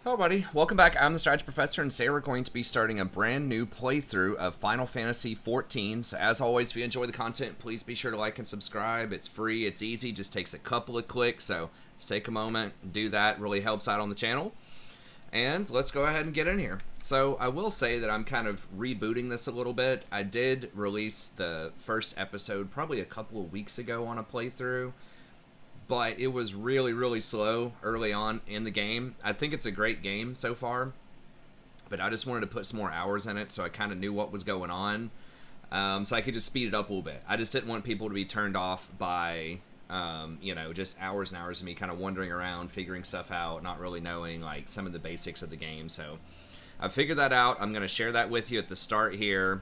Hello buddy, welcome back. I'm the Strategy Professor, and today we're going to be starting a brand new playthrough of Final Fantasy XIV. So as always, if you enjoy the content, please be sure to like and subscribe. It's free, it's easy, just takes a couple of clicks, so just take a moment, do that, it really helps out on the channel. And let's go ahead and get in here. So I will say that I'm kind of rebooting this a little bit. I did release the first episode probably a couple of weeks ago on a playthrough, but it was really slow early on in the game. I think it's a great game so far, but I just wanted to put some more hours in it so I kind of knew what was going on, so I could just speed it up a little bit. I just didn't want people to be turned off by, you know, just hours and hours of me kind of wandering around, figuring stuff out, not really knowing, like, some of the basics of the game. So I figured that out. I'm going to share that with you at the start here.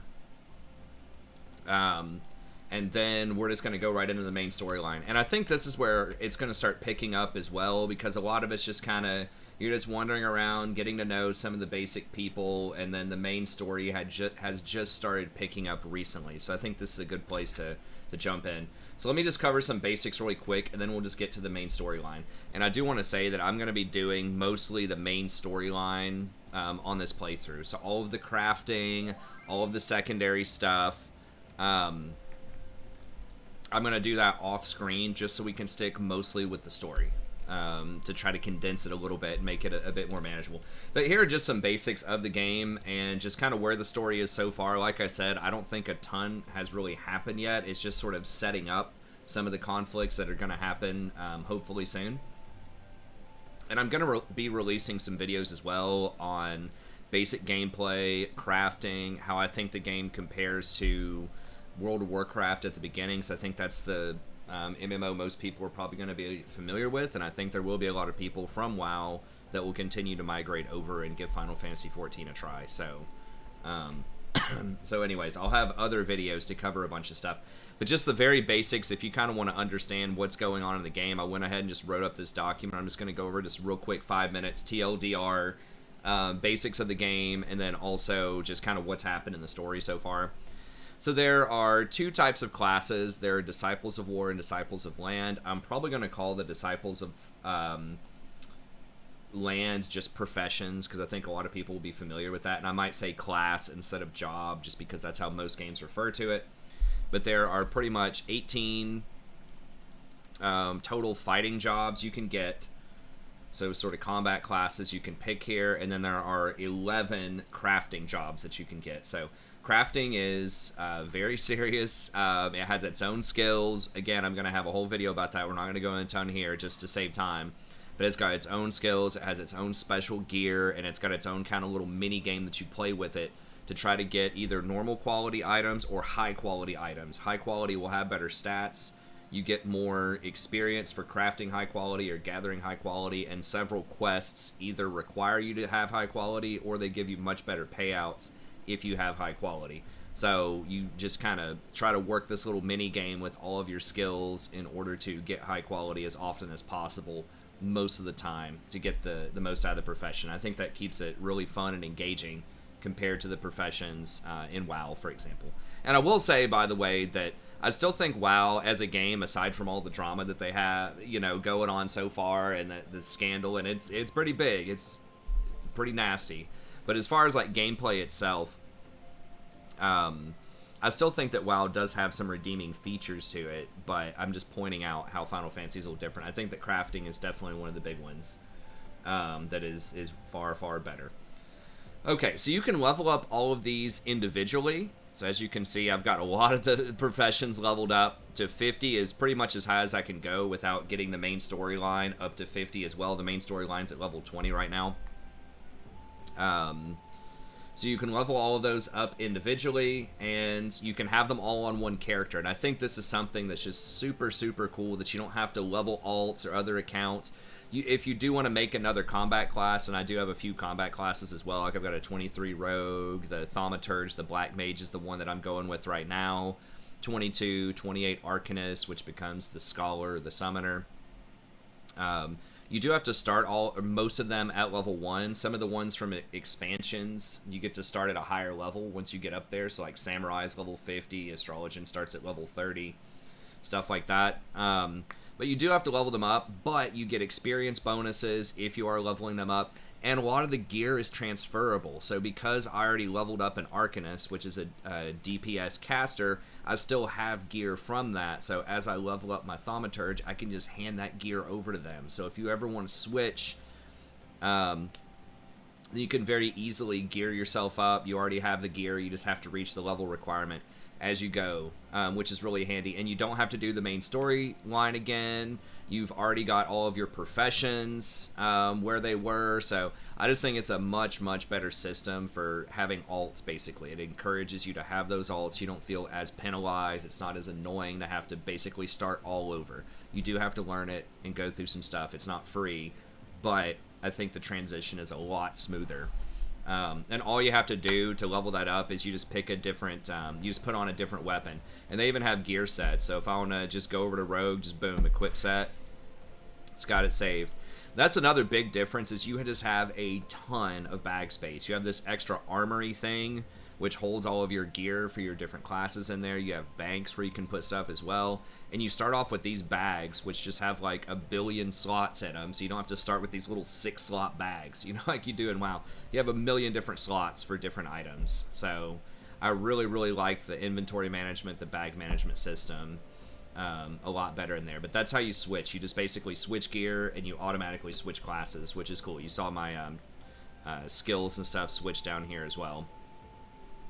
And then we're just going to go right into the main storyline. And I think this is where it's going to start picking up as well, because a lot of it's just kind of, you're just wandering around, getting to know some of the basic people, and then the main story has just started picking up recently. So I think this is a good place to jump in. So let me just cover some basics really quick, and then we'll just get to the main storyline. And I do want to say that I'm going to be doing mostly the main storyline on this playthrough. So all of the crafting, all of the secondary stuff, I'm going to do that off screen just so we can stick mostly with the story, to try to condense it a little bit and make it a bit more manageable. But here are just some basics of the game and just kind of where the story is so far. Like I said, I don't think a ton has really happened yet. It's just sort of setting up some of the conflicts that are going to happen, hopefully soon. And I'm going to be releasing some videos as well on basic gameplay, crafting, how I think the game compares to World of Warcraft at the beginning, so I think that's the MMO most people are probably going to be familiar with, and I think there will be a lot of people from WoW that will continue to migrate over and give Final Fantasy XIV a try. So, so anyways, I'll have other videos to cover a bunch of stuff, but just the very basics. If you kind of want to understand what's going on in the game, I went ahead and just wrote up this document. I'm just going to go over just real quick, 5 minutes, TLDR, basics of the game, and then also just kind of what's happened in the story so far. So there are two types of classes. There are Disciples of War and Disciples of Land. I'm probably going to call the Disciples of Land just professions, because I think a lot of people will be familiar with that. And I might say class instead of job, just because that's how most games refer to it. But there are pretty much 18 total fighting jobs you can get. So sort of combat classes you can pick here. And then there are 11 crafting jobs that you can get. So crafting is very serious. It has its own skills. Again, I'm going to have a whole video about that. We're not going to go into a ton here just to save time. But it's got its own skills. It has its own special gear. And it's got its own kind of little mini game that you play with it to try to get either normal quality items or high quality items. High quality will have better stats. You get more experience for crafting high quality or gathering high quality. And several quests either require you to have high quality, or they give you much better payouts if you have high quality. So you just kind of try to work this little mini game with all of your skills in order to get high quality as often as possible most of the time to get the most out of the profession. I think that keeps it really fun and engaging compared to the professions in WoW, for example. And I will say, by the way, that I still think WoW as a game, aside from all the drama that they have, you know, going on so far, and the scandal, and it's pretty big, it's pretty nasty. But as far as like gameplay itself, I still think that WoW does have some redeeming features to it, but I'm just pointing out how Final Fantasy is a little different. I think that crafting is definitely one of the big ones that is far better. Okay, so you can level up all of these individually. So as you can see, I've got a lot of the professions leveled up to 50 is pretty much as high as I can go without getting the main storyline up to 50 as well. The main storyline's at level 20 right now. So you can level all of those up individually, and you can have them all on one character. And I think this is something that's just super cool, that you don't have to level alts or other accounts. If you do want to make another combat class, and I do have a few combat classes as well, like I've got a 23 Rogue, the Thaumaturge, the Black Mage is the one that I'm going with right now, 22, 28 Arcanist, which becomes the Scholar, the Summoner. You do have to start most of them at level 1. Some of the ones from expansions, you get to start at a higher level once you get up there. So like Samurai's level 50, Astrologian starts at level 30, stuff like that. But you do have to level them up, but you get experience bonuses if you are leveling them up. And a lot of the gear is transferable. So because I already leveled up an Arcanist, which is a DPS caster, I still have gear from that. So as I level up my Thaumaturge, I can just hand that gear over to them. So if you ever want to switch, you can very easily gear yourself up. You already have the gear. You just have to reach the level requirement as you go, which is really handy. And you don't have to do the main storyline again. You've already got all of your professions where they were. So I just think it's a much, much better system for having alts, basically. It encourages you to have those alts. You don't feel as penalized. It's not as annoying to have to basically start all over. You do have to learn it and go through some stuff. It's not free, but I think the transition is a lot smoother. And all you have to do to level that up is you just pick a different, you just put on a different weapon. And they even have gear sets. So if I want to just go over to Rogue, just boom, equip set. It's got it saved. That's another big difference is you just have a ton of bag space. You have this extra armory thing, which holds all of your gear for your different classes in there. You have banks where you can put stuff as well. And you start off with these bags, which just have like 1 billion slots in them, so you don't have to start with these little 6-slot bags, you know, like you do in WoW. You have 1 million different slots for different items. So I really, really like the inventory management, the bag management system a lot better in there. But that's how you switch. You just basically switch gear, and you automatically switch classes, which is cool. You saw my skills and stuff switch down here as well.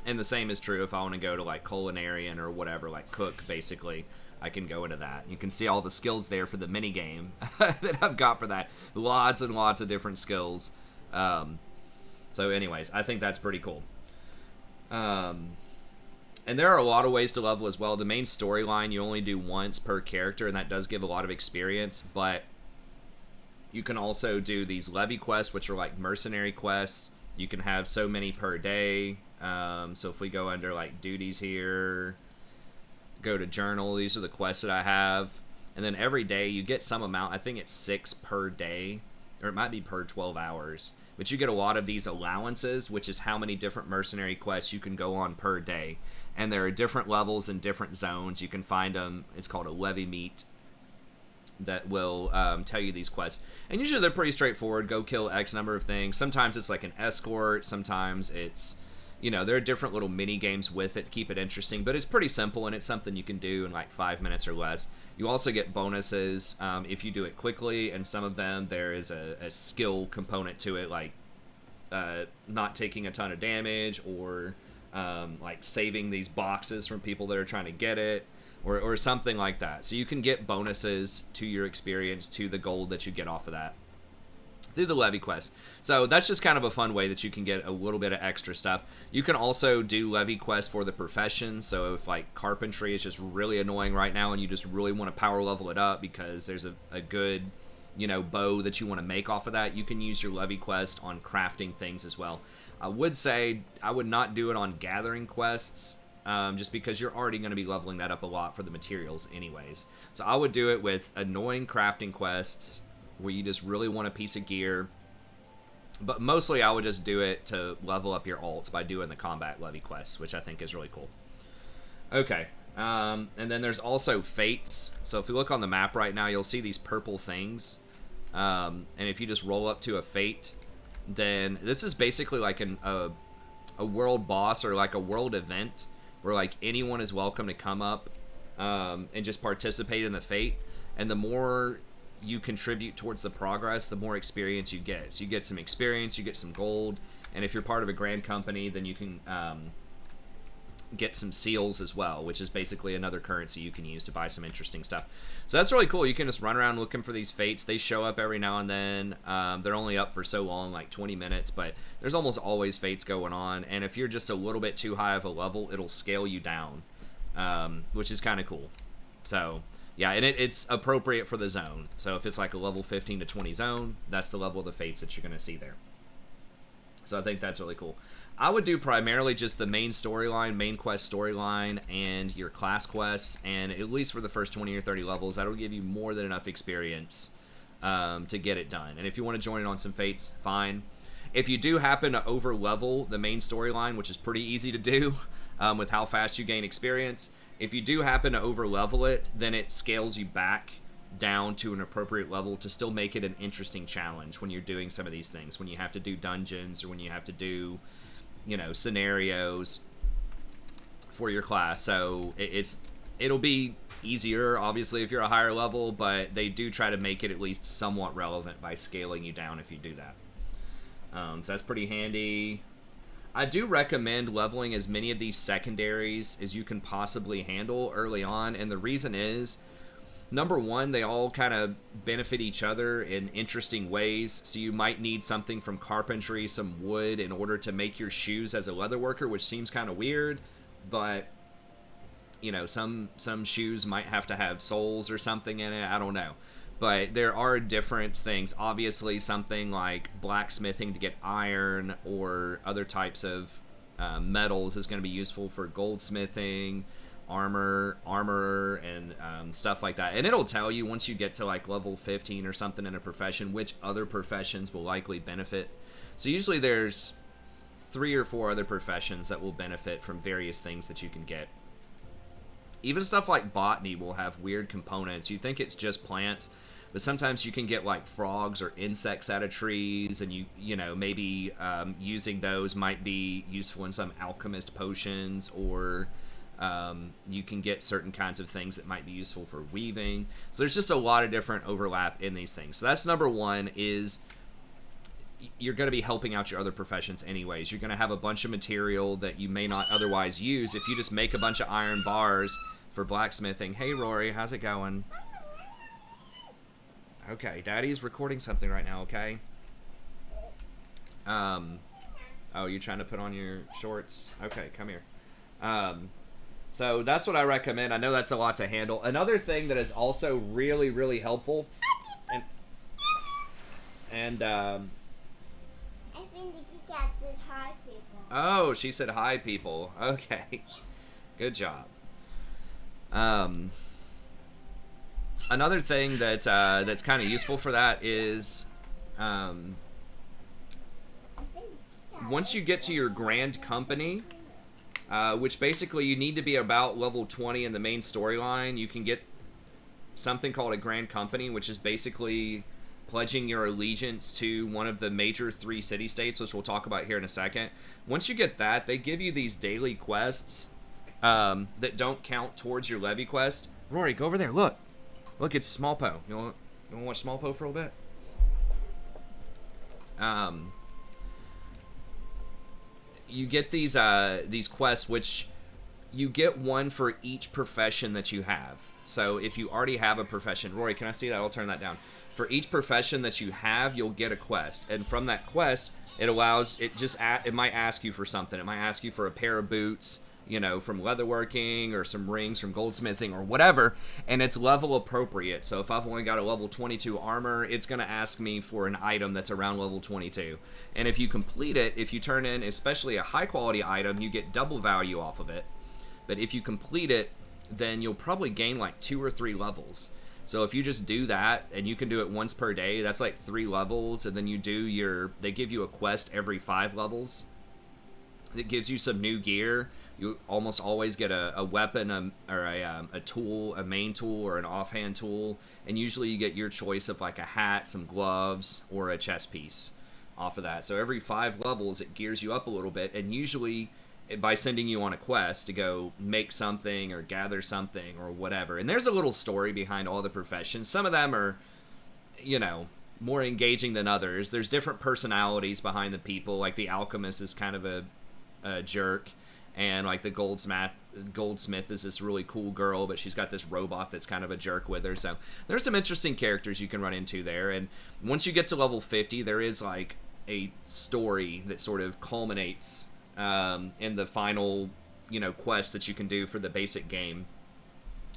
And the same is true if I want to go to like culinarian or whatever, like cook, basically. I can go into that. You can see all the skills there for the mini game that I've got for that. Lots and lots of different skills. So anyways, I think that's pretty cool. And there are a lot of ways to level as well. The main storyline you only do once per character, and that does give a lot of experience, but you can also do these levy quests, which are like mercenary quests. You can have so many per day. So if we go under like duties here, go to journal, these are the quests that I have, and then every day you get some amount. I think it's 6 per day, or it might be per 12 hours, but you get a lot of these allowances, which is how many different mercenary quests you can go on per day. And there are different levels and different zones. You can find them. It's called a levy meet that will tell you these quests, and usually they're pretty straightforward. Go kill X number of things. Sometimes it's like an escort, sometimes it's, you know, there are different little mini games with it to keep it interesting, but it's pretty simple, and it's something you can do in like 5 minutes or less. You also get bonuses if you do it quickly, and some of them there is a skill component to it, like not taking a ton of damage, or like saving these boxes from people that are trying to get it, or something like that. So you can get bonuses to your experience, to the gold that you get off of that, through the levy quest. So that's just kind of a fun way that you can get a little bit of extra stuff. You can also do levy quests for the profession. So if like carpentry is just really annoying right now and you just really want to power level it up because there's a good, you know, bow that you want to make off of that, you can use your levy quest on crafting things as well. I would say I would not do it on gathering quests, just because you're already going to be leveling that up a lot for the materials anyways. So I would do it with annoying crafting quests where you just really want a piece of gear. But mostly I would just do it to level up your alts by doing the combat levy quests, which I think is really cool. Okay, and then there's also fates. So if you look on the map right now, you'll see these purple things. And if you just roll up to a fate, then this is basically like a world boss or like a world event where like anyone is welcome to come up and just participate in the fate. And the more you contribute towards the progress, the more experience you get. So you get some experience, you get some gold, and if you're part of a grand company, then you can get some seals as well, which is basically another currency you can use to buy some interesting stuff. So that's really cool. You can just run around looking for these fates. They show up every now and then. They're only up for so long, like 20 minutes, but there's almost always fates going on, and if you're just a little bit too high of a level, it'll scale you down, which is kind of cool. So yeah, and it's appropriate for the zone. So if it's like a level 15 to 20 zone, that's the level of the fates that you're going to see there. So I think that's really cool. I would do primarily just the main storyline, main quest storyline, and your class quests, and at least for the first 20 or 30 levels, that'll give you more than enough experience to get it done. And if you want to join in on some fates, fine. If you do happen to over-level the main storyline, which is pretty easy to do with how fast you gain experience, if you do happen to over-level it, then it scales you back down to an appropriate level to still make it an interesting challenge when you're doing some of these things, when you have to do dungeons or when you have to do, you know, scenarios for your class. So it'll be easier, obviously, if you're a higher level, but they do try to make it at least somewhat relevant by scaling you down if you do that. So that's pretty handy. I do recommend leveling as many of these secondaries as you can possibly handle early on, and the reason is, number one, they all kind of benefit each other in interesting ways. So you might need something from carpentry, some wood, in order to make your shoes as a leather worker, which seems kind of weird, but you know, some shoes might have to have soles or something in it. I don't know. But there are different things. Obviously, something like blacksmithing to get iron or other types of metals is going to be useful for goldsmithing, armor, and stuff like that. And it'll tell you once you get to like level 15 or something in a profession which other professions will likely benefit. So usually there's 3 or 4 other professions that will benefit from various things that you can get. Even stuff like botany will have weird components. You think it's just plants, but sometimes you can get like frogs or insects out of trees, and you know, maybe using those might be useful in some alchemist potions, or you can get certain kinds of things that might be useful for weaving. So there's just a lot of different overlap in these things. So that's number one, is you're going to be helping out your other professions anyways. You're going to have a bunch of material that you may not otherwise use. If you just make a bunch of iron bars for blacksmithing. Hey, Rory, how's it going? Okay, Daddy's recording something right now, okay? Oh, you trying to put on your shorts? Okay, come here. So that's what I recommend. I know that's a lot to handle. Another thing that is also really, really helpful, and I think the cat said hi, people. Oh, she said hi, people. Okay, good job. Another thing that that's kind of useful for that is once you get to your grand company, which basically you need to be about level 20 in the main storyline, you can get something called a grand company, which is basically pledging your allegiance to one of the major 3 city-states, which we'll talk about here in a second. Once you get that, they give you these daily quests that don't count towards your levy quest. Rory, go over there. Look, it's Smallpo. You want to watch Smallpo for a little bit? You get these quests, which you get one for each profession that you have. So if you already have a profession, Rory, can I see that? I'll turn that down. For each profession that you have, you'll get a quest, and from that quest, it might ask you for something. It might ask you for a pair of boots, you know, from leatherworking, or some rings from goldsmithing, or whatever, and it's level appropriate. So if I've only got a level 22 armor, it's going to ask me for an item that's around level 22. And if you complete it, if you turn in especially a high quality item, you get double value off of it. But if you complete it, then you'll probably gain like 2 or 3 levels. So if you just do that, and you can do it once per day, that's like 3 levels, and then they give you a quest every 5 levels. It gives you some new gear. You almost always get a weapon, or a tool, a main tool, or an offhand tool, and usually you get your choice of like a hat, some gloves, or a chest piece off of that. So every 5 levels, it gears you up a little bit, and usually by sending you on a quest to go make something or gather something or whatever. And there's a little story behind all the professions. Some of them are, you know, more engaging than others. There's different personalities behind the people. Like the alchemist is kind of a jerk, and like the goldsmith is this really cool girl, but she's got this robot that's kind of a jerk with her. So there's some interesting characters you can run into there. And once you get to level 50, there is like a story that sort of culminates in the final, you know, quest that you can do for the basic game.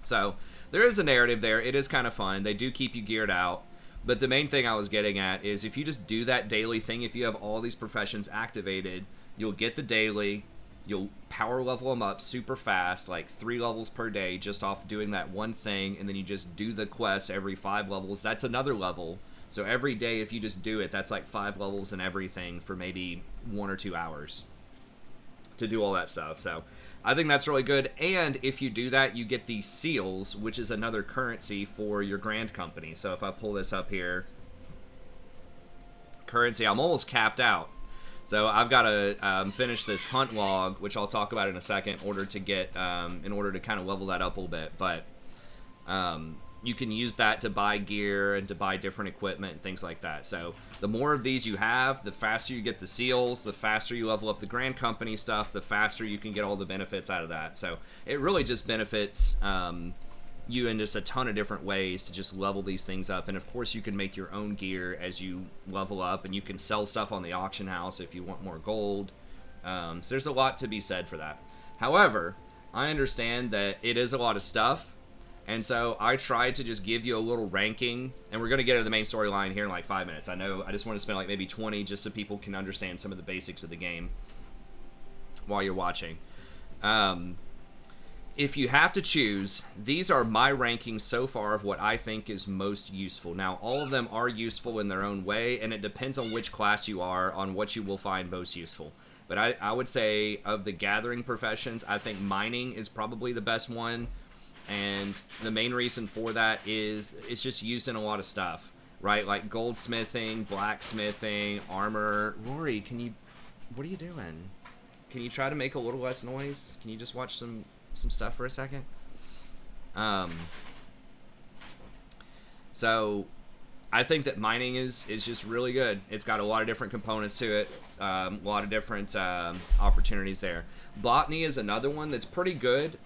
So there is a narrative there. It is kind of fun. They do keep you geared out. But the main thing I was getting at is if you just do that daily thing, if you have all these professions activated, you'll get the daily, you'll power level them up super fast, like 3 levels per day just off doing that one thing, and then you just do the quest every 5 levels. That's another level. So every day, if you just do it, that's like 5 levels and everything for maybe 1 or 2 hours to do all that stuff. So I think that's really good. And if you do that, you get these seals, which is another currency for your grand company. So if I pull this up here, currency, I'm almost capped out. So I've got to finish this hunt log, which I'll talk about in a second, in order to get, in order to kind of level that up a little bit. But you can use that to buy gear and to buy different equipment and things like that. So the more of these you have, the faster you get the seals, the faster you level up the grand company stuff, the faster you can get all the benefits out of that. So it really just benefits you in just a ton of different ways to just level these things up. And of course you can make your own gear as you level up, and you can sell stuff on the auction house if you want more gold. So there's a lot to be said for that. However, I understand that it is a lot of stuff, and so I tried to just give you a little ranking, and we're going to get into the main storyline here in like 5 minutes. I know I just want to spend like maybe 20 just so people can understand some of the basics of the game while you're watching. If you have to choose, these are my rankings so far of what I think is most useful. Now, all of them are useful in their own way, and it depends on which class you are on what you will find most useful. But I would say of the gathering professions, I think mining is probably the best one. And the main reason for that is it's just used in a lot of stuff, right? Like goldsmithing, blacksmithing, armor. Rory, what are you doing? Can you try to make a little less noise? Can you just watch some stuff for a second? So I think that mining is just really good. It's got a lot of different components to it, a lot of different opportunities there. Botany is another one that's pretty good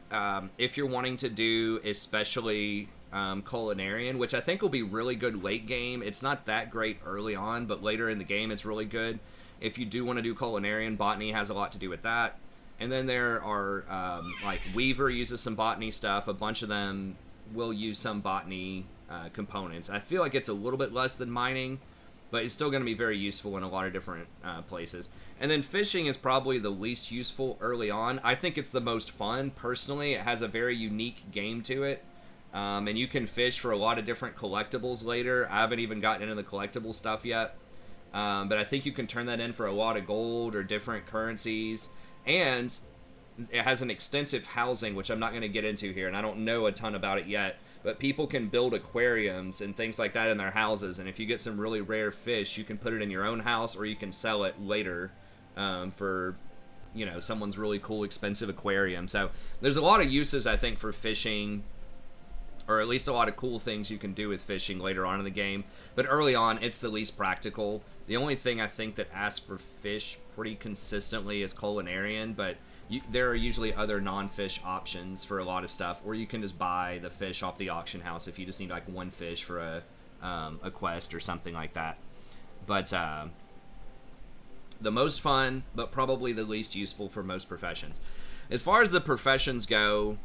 if you're wanting to do especially culinarian, which I think will be really good late game. It's not that great early on, but later in the game it's really good. If you do want to do culinarian, botany has a lot to do with that. And then there are, like, Weaver uses some botany stuff. A bunch of them will use some botany components. I feel like it's a little bit less than mining, but it's still going to be very useful in a lot of different places. And then fishing is probably the least useful early on. I think it's the most fun, personally. It has a very unique game to it. And you can fish for a lot of different collectibles later. I haven't even gotten into the collectible stuff yet. But I think you can turn that in for a lot of gold or different currencies. And it has an extensive housing, which I'm not going to get into here, and I don't know a ton about it yet, but people can build aquariums and things like that in their houses, and if you get some really rare fish, you can put it in your own house, or you can sell it later for, you know, someone's really cool, expensive aquarium. So there's a lot of uses, I think, for fishing, or at least a lot of cool things you can do with fishing later on in the game, but early on, it's the least practical. The only thing I think that asks for fish pretty consistently is culinarian, but there are usually other non-fish options for a lot of stuff, or you can just buy the fish off the auction house if you just need like one fish for a quest or something like that. But the most fun, but probably the least useful for most professions. As far as the professions go,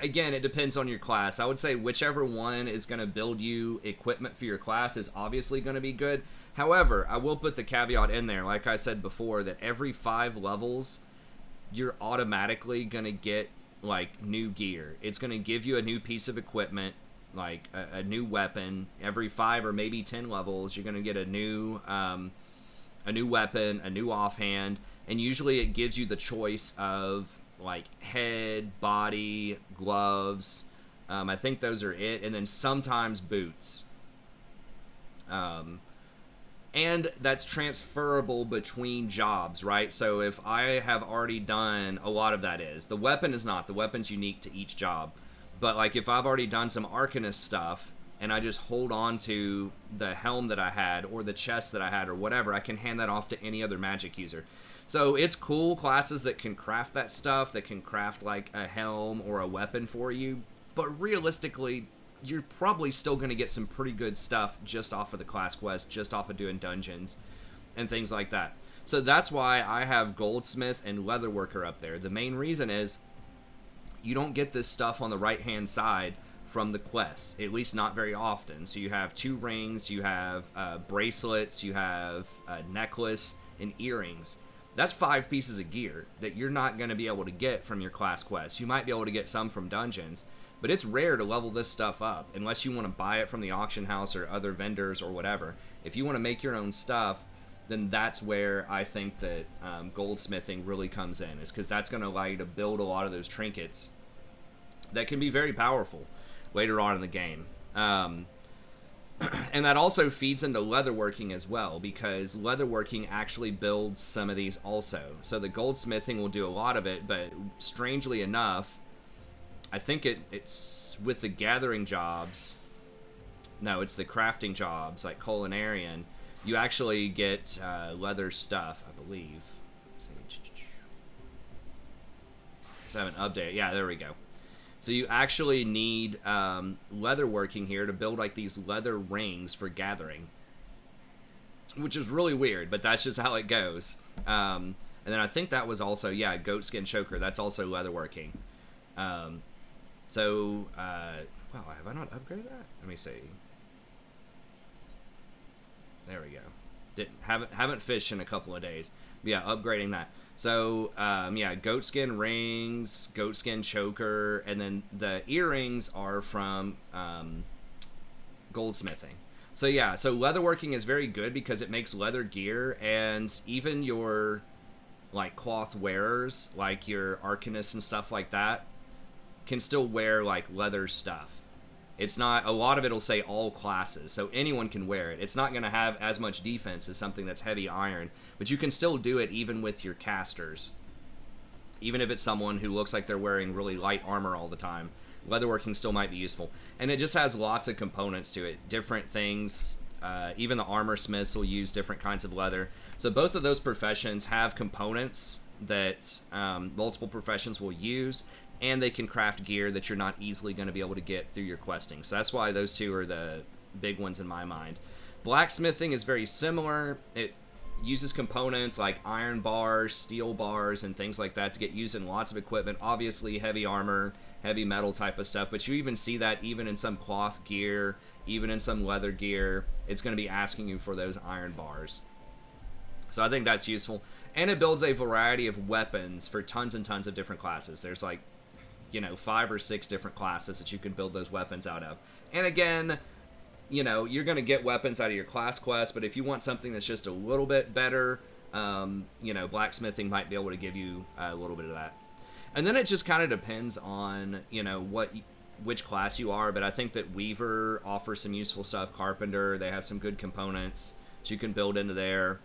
again, it depends on your class. I would say whichever one is going to build you equipment for your class is obviously going to be good. However, I will put the caveat in there, like I said before, that every 5 levels, you're automatically going to get, like, new gear. It's going to give you a new piece of equipment, like a new weapon. Every 5 or maybe 10 levels, you're going to get a new weapon, a new offhand, and usually it gives you the choice of like head, body, gloves. I think those are it, and then sometimes boots. And that's transferable between jobs, right? So if I have already done, a lot of that is. The weapon is not. The weapon's unique to each job. But like if I've already done some Arcanist stuff, and I just hold on to the helm that I had, or the chest that I had, or whatever, I can hand that off to any other magic user. So it's cool classes that can craft that stuff, that can craft like a helm or a weapon for you, but realistically, you're probably still going to get some pretty good stuff just off of the class quest, just off of doing dungeons and things like that. So that's why I have Goldsmith and Leatherworker up there. The main reason is you don't get this stuff on the right-hand side from the quests, at least not very often. So you have 2 rings, you have bracelets, you have a necklace, and earrings. That's 5 pieces of gear that you're not going to be able to get from your class quests. You might be able to get some from dungeons, but it's rare to level this stuff up unless you want to buy it from the auction house or other vendors or whatever. If you want to make your own stuff, then that's where I think that goldsmithing really comes in, is because that's going to allow you to build a lot of those trinkets that can be very powerful later on in the game. And that also feeds into leatherworking as well, because leatherworking actually builds some of these also. So the goldsmithing will do a lot of it, but strangely enough, I think it's with the gathering jobs. No, it's the crafting jobs, like culinarian. You actually get leather stuff, I believe. So I have an update. Yeah, there we go. So you actually need leatherworking here to build like these leather rings for gathering, which is really weird, but that's just how it goes. And then I think that was also, yeah, goatskin choker. That's also leatherworking. Wow, have I not upgraded that? Let me see. There we go. Haven't fished in a couple of days. But yeah, upgrading that. So, yeah, goatskin rings, goatskin choker, and then the earrings are from goldsmithing. So, yeah, so leatherworking is very good because it makes leather gear, and even your, like, cloth wearers, like your Arcanists and stuff like that, can still wear, like, leather stuff. It's not, a lot of it'll say all classes, so anyone can wear it. It's not going to have as much defense as something that's heavy iron, but you can still do it even with your casters. Even if it's someone who looks like they're wearing really light armor all the time, leatherworking still might be useful. And it just has lots of components to it, different things. Even the armor smiths will use different kinds of leather. So both of those professions have components that multiple professions will use, and they can craft gear that you're not easily going to be able to get through your questing. So that's why those two are the big ones in my mind. Blacksmithing is very similar. It uses components like iron bars, steel bars, and things like that to get used in lots of equipment. Obviously, heavy armor, heavy metal type of stuff, but you even see that even in some cloth gear, even in some leather gear. It's going to be asking you for those iron bars. So I think that's useful. And it builds a variety of weapons for tons and tons of different classes. There's like, 5 or 6 different classes that you can build those weapons out of. And again, you're going to get weapons out of your class quest, but if you want something that's just a little bit better, blacksmithing might be able to give you a little bit of that. And then it just kind of depends on, which class you are, but I think that Weaver offers some useful stuff. Carpenter, they have some good components that you can build into there.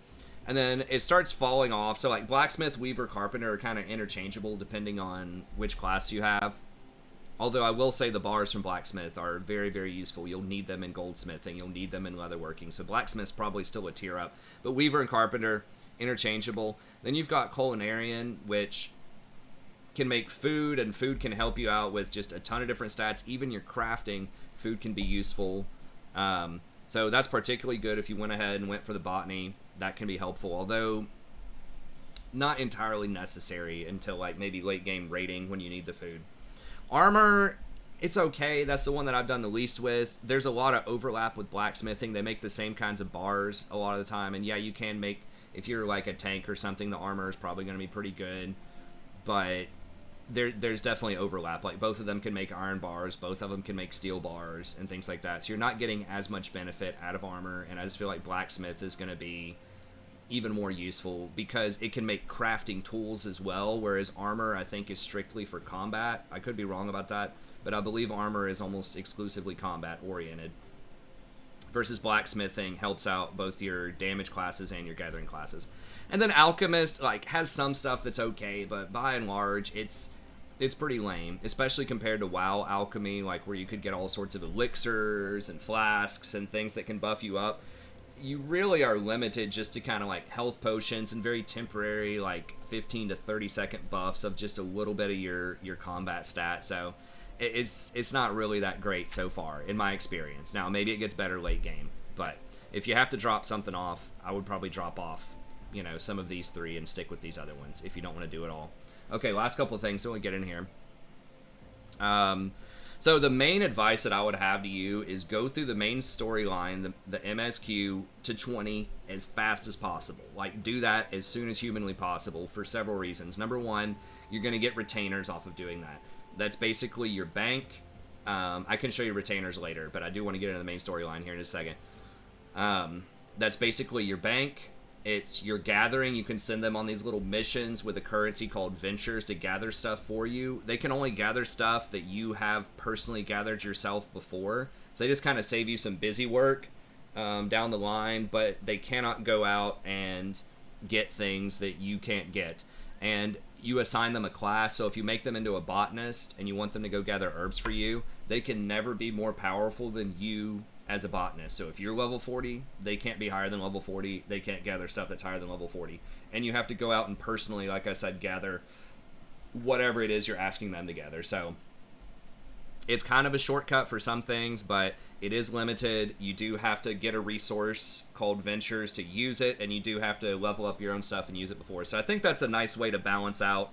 And then it starts falling off. So like Blacksmith, Weaver, Carpenter are kind of interchangeable depending on which class you have. Although I will say the bars from Blacksmith are very, very useful. You'll need them in goldsmithing. You'll need them in leatherworking. So Blacksmith's probably still a tier up. But Weaver and Carpenter, interchangeable. Then you've got Culinarian, which can make food, and food can help you out with just a ton of different stats. Even your crafting, food can be useful. So that's particularly good if you went ahead and went for the botany. That can be helpful, although not entirely necessary until like maybe late game raiding when you need the food. Armor, it's okay. That's the one that I've done the least with. There's a lot of overlap with blacksmithing. They make the same kinds of bars a lot of the time, and yeah, you can make, if you're like a tank or something, the armor is probably going to be pretty good, but there's definitely overlap. Like both of them can make iron bars, both of them can make steel bars and things like that, so you're not getting as much benefit out of armor. And I just feel like blacksmith is going to be even more useful because it can make crafting tools as well, whereas armor I think is strictly for combat. I could be wrong about that, but I believe armor is almost exclusively combat oriented, versus blacksmithing helps out both your damage classes and your gathering classes. And then alchemist like has some stuff that's okay, but by and large it's pretty lame, especially compared to WoW alchemy, like where you could get all sorts of elixirs and flasks and things that can buff you up. You really are limited just to kind of like health potions and very temporary like 15 to 30 second buffs of just a little bit of your combat stat. So it's not really that great so far in my experience. Now maybe it gets better late game, but if you have to drop something off, I would probably drop off some of these 3 and stick with these other ones if you don't want to do it all. Okay, last couple of things so we get in here. So the main advice that I would have to you is go through the main storyline, the MSQ, to 20 as fast as possible. Like, do that as soon as humanly possible for several reasons. Number one, you're going to get retainers off of doing that. That's basically your bank. I can show you retainers later, but I do want to get into the main storyline here in a second. That's basically your bank, It's you're gathering. You can send them on these little missions with a currency called ventures to gather stuff for you. They can only gather stuff that you have personally gathered yourself before. So they just kind of save you some busy work down the line, but they cannot go out and get things that you can't get. And you assign them a class, so if you make them into a botanist and you want them to go gather herbs for you, they can never be more powerful than you as a botanist. So if you're level 40, they can't be higher than level 40. They can't gather stuff that's higher than level 40. And you have to go out and personally, like I said, gather whatever it is you're asking them to gather. So it's kind of a shortcut for some things, but it is limited. You do have to get a resource called Ventures to use it, and you do have to level up your own stuff and use it before. So I think that's a nice way to balance out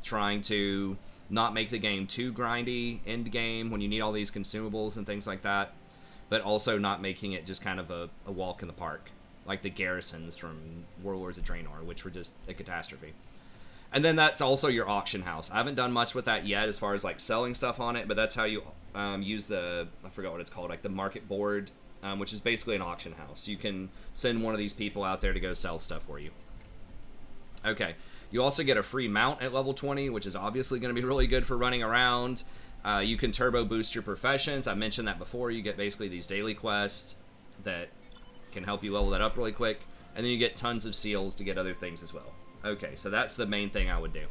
trying to not make the game too grindy end game when you need all these consumables and things like that, but also not making it just kind of a walk in the park, like the garrisons from Warlords of Draenor, which were just a catastrophe. And then that's also your auction house. I haven't done much with that yet as far as like selling stuff on it, but that's how you use the, I forgot what it's called, like the market board, which is basically an auction house. You can send one of these people out there to go sell stuff for you. Okay. You also get a free mount at level 20, which is obviously going to be really good for running around. You can turbo boost your professions. I mentioned that before. You get basically these daily quests that can help you level that up really quick. And then you get tons of seals to get other things as well. Okay, so that's the main thing I would do.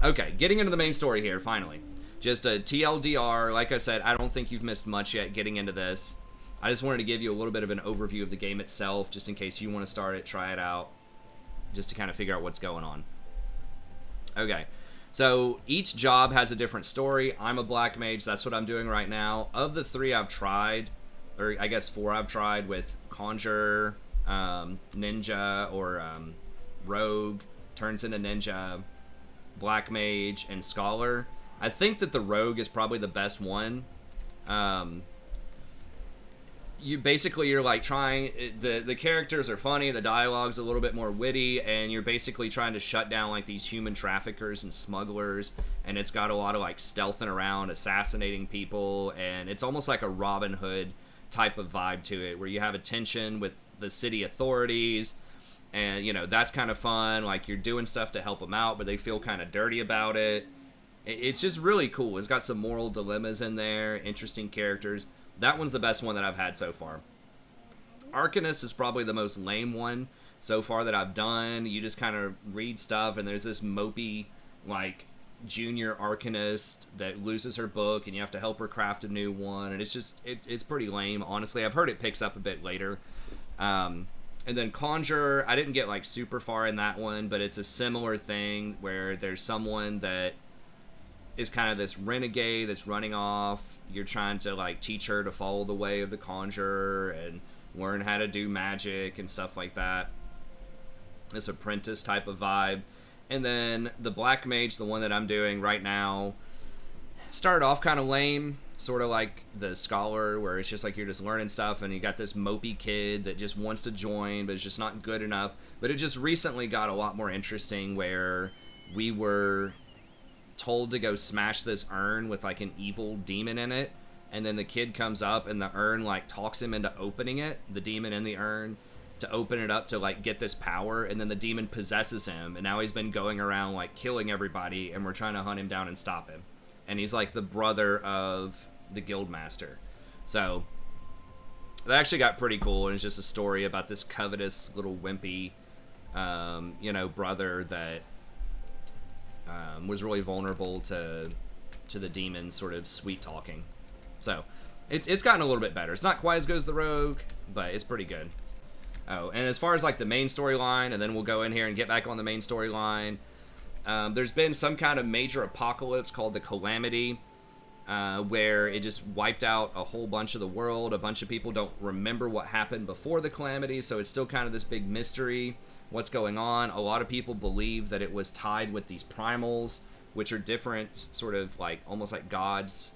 Okay, getting into the main story here, finally. Just a TLDR. Like I said, I don't think you've missed much yet getting into this. I just wanted to give you a little bit of an overview of the game itself, just in case you want to start it, try it out, just to kind of figure out what's going on. Okay, so each job has a different story. I'm a black mage. That's what I'm doing right now. Of the 3 I've tried, or I guess 4 I've tried with Conjurer, Ninja, or Rogue, turns into Ninja, Black Mage, and Scholar. I think that the Rogue is probably the best one. You're like trying, the characters are funny, the dialogue's a little bit more witty, and you're basically trying to shut down like these human traffickers and smugglers, and it's got a lot of like stealthing around, assassinating people, and it's almost like a Robin Hood type of vibe to it, where you have a tension with the city authorities, and you know, that's kind of fun. Like, you're doing stuff to help them out, but they feel kind of dirty about it. It's just really cool. It's got some moral dilemmas in there, interesting characters. That one's the best one that I've had so far. Arcanist is probably the most lame one so far that I've done. You just kind of read stuff, and there's this mopey, like, junior Arcanist that loses her book, and you have to help her craft a new one, and it's just, it's pretty lame, honestly. I've heard it picks up a bit later. And then Conjurer, I didn't get, like, super far in that one, but it's a similar thing where there's someone that is kind of this renegade that's running off. You're trying to, like, teach her to follow the way of the Conjurer and learn how to do magic and stuff like that. This apprentice type of vibe. And then the Black Mage, the one that I'm doing right now, started off kind of lame, sort of like the Scholar, where it's just like you're just learning stuff, and you got this mopey kid that just wants to join, but it's just not good enough. But it just recently got a lot more interesting, where we were told to go smash this urn with like an evil demon in it, and then the kid comes up and the urn like talks him into opening it, the demon in the urn, to open it up to like get this power, and then the demon possesses him, and now he's been going around like killing everybody, and we're trying to hunt him down and stop him. And he's like the brother of the Guildmaster. So that actually got pretty cool, and it's just a story about this covetous little wimpy brother that was really vulnerable to the demon's sort of sweet talking. So it's gotten a little bit better. It's not quite as good as the Rogue, but it's pretty good. Oh, and as far as like the main storyline, and then we'll go in here and get back on the main storyline. There's been some kind of major apocalypse called the Calamity, where it just wiped out a whole bunch of the world. A bunch of people don't remember what happened before the Calamity, so it's still kind of this big mystery. What's going on? A lot of people believe that it was tied with these primals, which are different sort of like almost like gods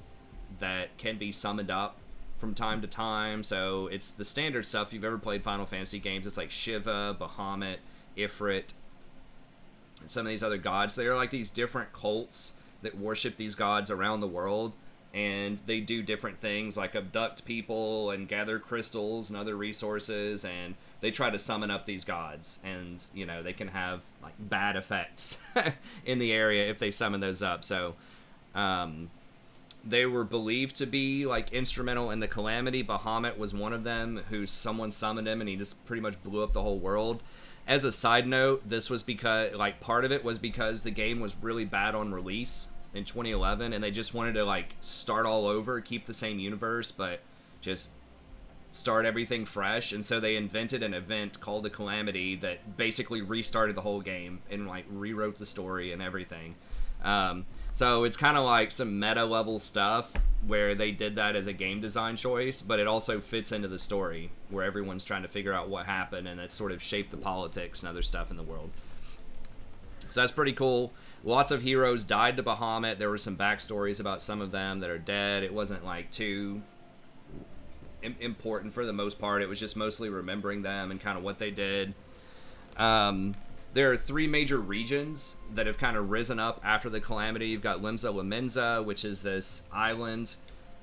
that can be summoned up from time to time. So it's the standard stuff. If you've ever played Final Fantasy games, it's like Shiva, Bahamut, Ifrit, and some of these other gods. They are like these different cults that worship these gods around the world, and they do different things like abduct people and gather crystals and other resources, and they try to summon up these gods, and you know, they can have like bad effects in the area if they summon those up. So they were believed to be like instrumental in the calamity. Bahamut was one of them, who someone summoned him and he just pretty much blew up the whole world. As a side note, this was because like part of it was because the game was really bad on release in 2011, and they just wanted to like start all over, keep the same universe, but just start everything fresh. And so they invented an event called the Calamity that basically restarted the whole game and like rewrote the story and everything. So it's kind of like some meta level stuff where they did that as a game design choice, but it also fits into the story where everyone's trying to figure out what happened, and it sort of shaped the politics and other stuff in the world. So that's pretty cool. Lots of heroes died to Bahamut. There were some backstories about some of them that are dead. It wasn't like too important for the most part. It was just mostly remembering them and kind of what they did. There are 3 major regions that have kind of risen up after the Calamity. You've got Limsa Lamenza, which is this island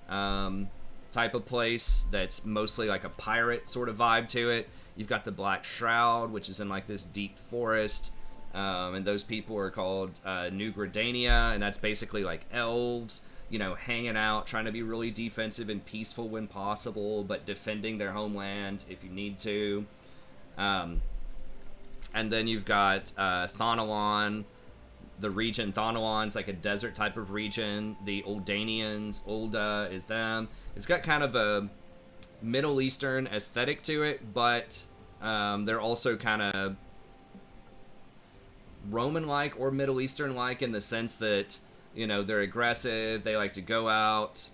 type of place that's mostly like a pirate sort of vibe to it. You've got the Black Shroud, which is in like this deep forest. And those people are called New Gridania, and that's basically like elves, you know, hanging out, trying to be really defensive and peaceful when possible, but defending their homeland if you need to. And then you've got Thonalon, the region. Thonalon's like a desert type of region. The Oldanians, Ulda is them. It's got kind of a Middle Eastern aesthetic to it, but they're also kind of Roman-like or Middle Eastern-like in the sense that, you know, they're aggressive, they like to go out,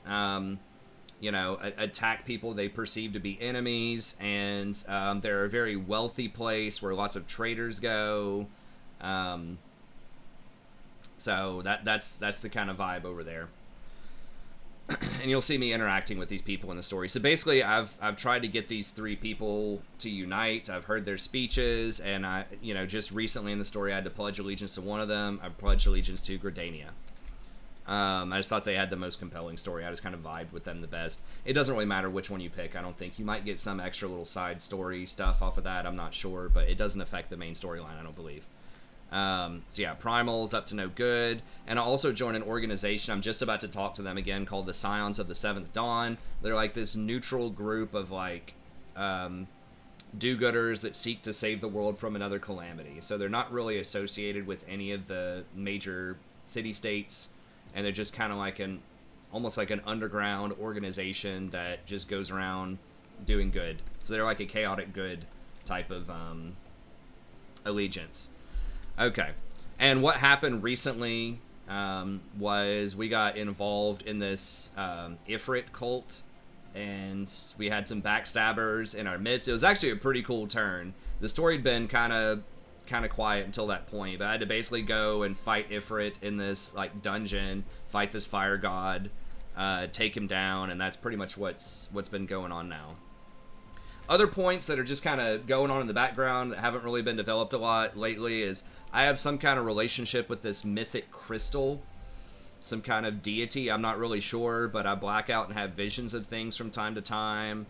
you know, attack people they perceive to be enemies, and they're a very wealthy place where lots of traders go. So that's the kind of vibe over there. And you'll see me interacting with these people in the story. So basically, I've tried to get these 3 people to unite. I've heard their speeches, and I, you know, just recently in the story, I had to pledge allegiance to one of them. I pledged allegiance to Gridania. I just thought they had the most compelling story. I just kind of vibed with them the best. It doesn't really matter which one you pick, I don't think. You might get some extra little side story stuff off of that, I'm not sure, but it doesn't affect the main storyline, I don't believe. So yeah, Primal's up to no good, and I also joined an organization, I'm just about to talk to them again, called the Scions of the Seventh Dawn. They're like this neutral group of like do-gooders that seek to save the world from another calamity. So they're not really associated with any of the major city-states, and they're just kind of like almost like an underground organization that just goes around doing good. So they're like a chaotic good type of allegiance. Okay, and what happened recently was we got involved in this Ifrit cult, and we had some backstabbers in our midst. It was actually a pretty cool turn. The story had been kind of quiet until that point, but I had to basically go and fight Ifrit in this like dungeon, fight this fire god, take him down, and that's pretty much what's been going on now. Other points that are just kind of going on in the background that haven't really been developed a lot lately is I have some kind of relationship with this mythic crystal, some kind of deity, I'm not really sure, but I black out and have visions of things from time to time,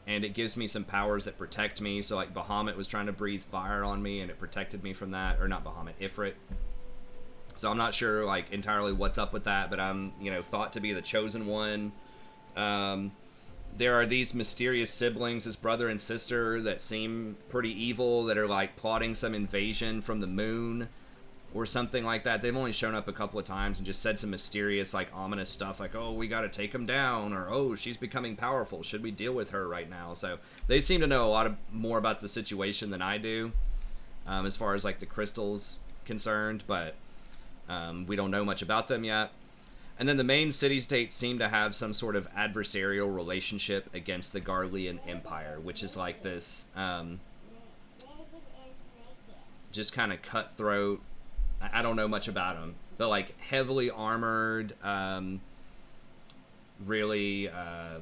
and it gives me some powers that protect me. So like Bahamut was trying to breathe fire on me, and it protected me from that, or not Bahamut, Ifrit. So I'm not sure like entirely what's up with that, but I'm, you know, thought to be the chosen one. There are these mysterious siblings, this brother and sister, that seem pretty evil, that are like plotting some invasion from the moon or something like that. They've only shown up a couple of times and just said some mysterious, like, ominous stuff, like, oh, we gotta take them down, or oh, she's becoming powerful, should we deal with her right now? So they seem to know a lot more about the situation than I do, as far as like the crystals concerned, but we don't know much about them yet. And then the main city-states seem to have some sort of adversarial relationship against the Garlean Empire, which is like this just kind of cutthroat. I don't know much about them, but like heavily armored, really, I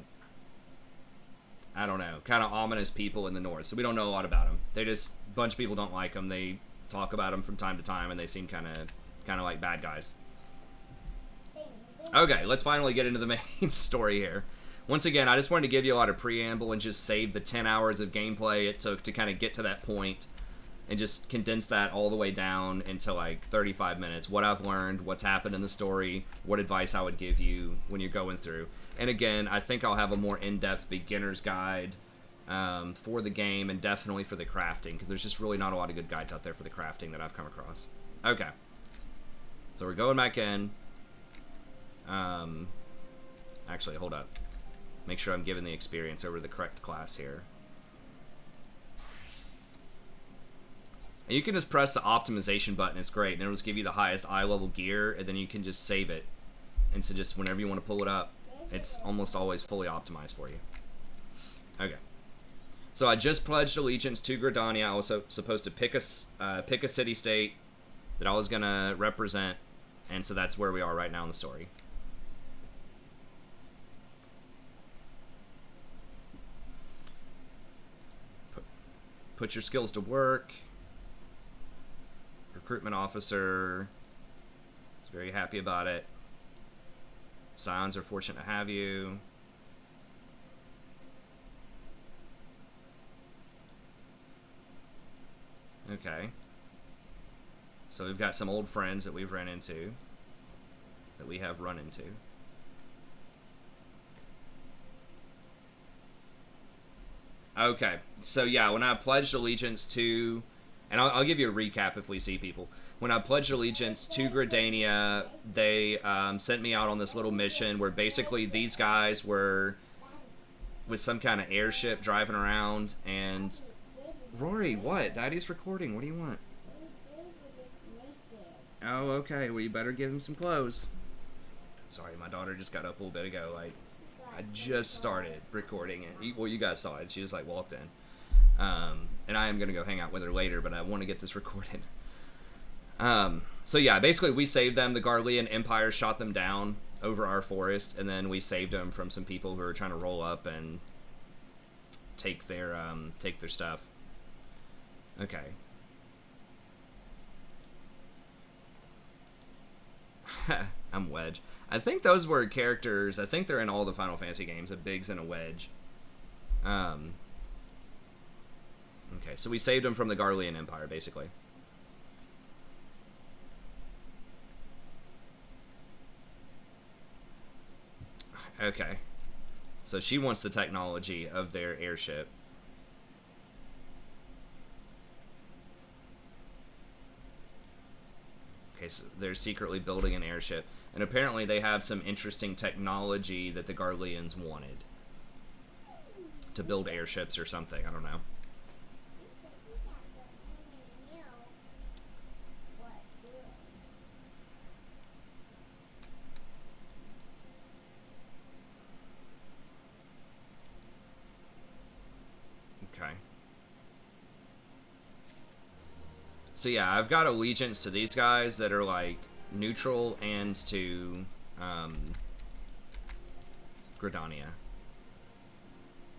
don't know, kind of ominous people in the north. So we don't know a lot about them. They just, a bunch of people don't like them. They talk about them from time to time, and they seem kind of like bad guys. Okay, let's finally get into the main story here. Once again, I just wanted to give you a lot of preamble and just save the 10 hours of gameplay it took to kind of get to that point and just condense that all the way down into like 35 minutes. What I've learned, what's happened in the story, what advice I would give you when you're going through. And again, I think I'll have a more in-depth beginner's guide for the game and definitely for the crafting, because there's just really not a lot of good guides out there for the crafting that I've come across. Okay. So we're going back in. Actually, hold up. Make sure I'm giving the experience over the correct class here. And you can just press the optimization button. It's great. And it'll just give you the highest eye level gear, and then you can just save it. And so just whenever you want to pull it up, it's almost always fully optimized for you. Okay. So I just pledged allegiance to Gridania. I was supposed to pick a city-state that I was going to represent. And so that's where we are right now in the story. Put your skills to work. Recruitment officer is very happy about it. Scions are fortunate to have you. Okay. So we've got some old friends that we've run into. That we have run into. Okay. So yeah, when I pledged allegiance to... And I'll give you a recap if we see people. When I pledged allegiance to Gridania, they sent me out on this little mission where basically these guys were with some kind of airship driving around, and... Rory, what? Daddy's recording. What do you want? Oh, okay. Well, you better give him some clothes. Sorry, my daughter just got up a little bit ago. I just started recording it. Well, you guys saw it. She just, like, walked in. And I am going to go hang out with her later, but I want to get this recorded. So yeah, basically we saved them. The Garlean Empire shot them down over our forest, and then we saved them from some people who were trying to roll up and take their stuff. Okay. I'm Wedge. I think those were characters. I think they're in all the Final Fantasy games, a Biggs and a Wedge. Okay, so we saved them from the Garlean Empire, basically. Okay. So she wants the technology of their airship. Okay, so they're secretly building an airship. And apparently they have some interesting technology that the Garleans wanted. To build airships or something, I don't know. Okay. So yeah, I've got allegiance to these guys that are like neutral and to Gridania.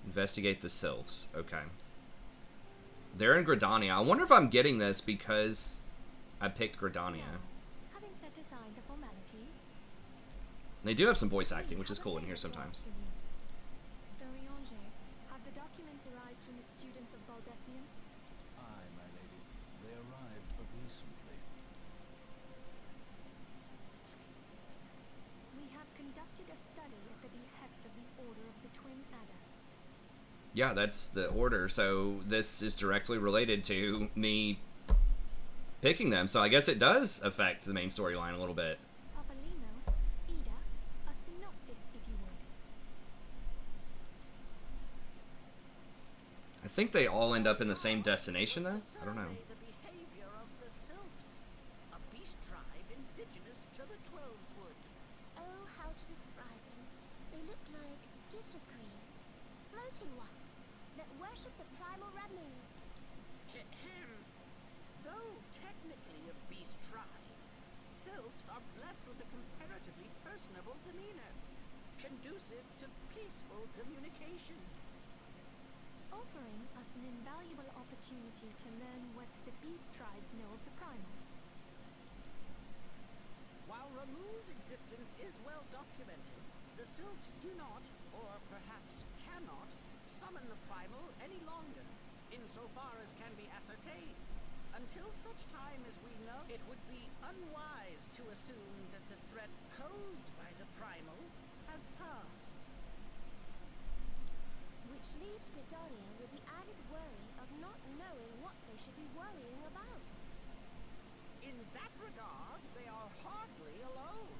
Investigate the sylphs. Okay. They're in Gridania. I wonder if I'm getting this because I picked Gridania. Having set aside the formalities, They do have some voice acting, which is cool in here sometimes. have the documents arrived from the students of Baldessian? Aye, my lady. They arrived but recently. We have conducted a study at the behest of the Order of the Twin Adder. Yeah, that's the order. So this is directly related to me picking them. So I guess it does affect the main storyline a little bit. Papalymo, Ida, a synopsis, if you would. I think they all end up in the same destination, though. I don't know. The behavior of the sylphs, a beast tribe indigenous to the Twelveswood. Oh, how to describe them. They look like gizzard greens, floating ones, that worship the primal Ramu. Though technically a beast tribe, sylphs are blessed with a comparatively personable demeanor, conducive to peaceful communication. Offering us an invaluable opportunity to learn what the beast tribes know of the primals. While Ramu's existence is well documented, the Sylphs do not, or perhaps cannot, summon the primal any longer, insofar as can be ascertained. Until such time as we know, it would be unwise to assume that the threat posed by the primal has passed. Which leaves Gridania with the added worry of not knowing what they should be worrying about. In that regard, they are hardly alone.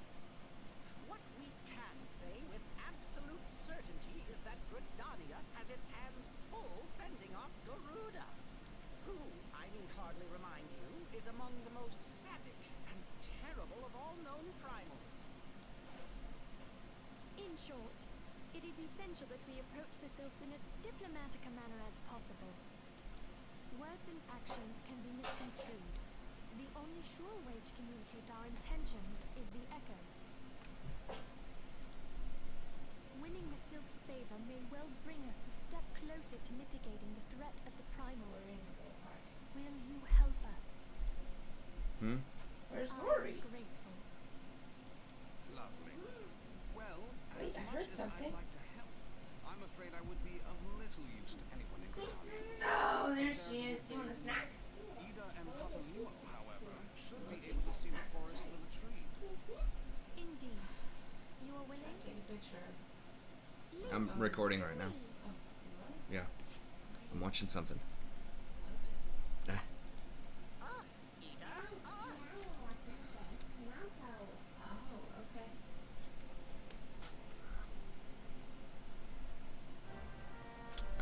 What we can say with absolute certainty is that Gridania has its hands full fending off Garuda, who, I need hardly remind you, is among the most savage and terrible of all known primals. In short, it is essential that we approach the Sylphs in as diplomatic a manner as possible. Words and actions can be misconstrued. The only sure way to communicate our intentions is the echo. Winning the Sylph's favor may well bring us a step closer to mitigating the threat of the primals. Will you help us? Where's I'm Rory? grateful. Lovely. Well, Wait, as I much heard as something. I'd like to help, I'm afraid I would be of little use to anyone in Gridania. Oh, there she is. You want a snack? Ida and Papa Limo, however, should be able to see the forest for the tree. Indeed. You are willing? Take a picture. I'm recording right now. Oh, what? Yeah. I'm watching something. Okay. Us, Ida, us! Oh, okay.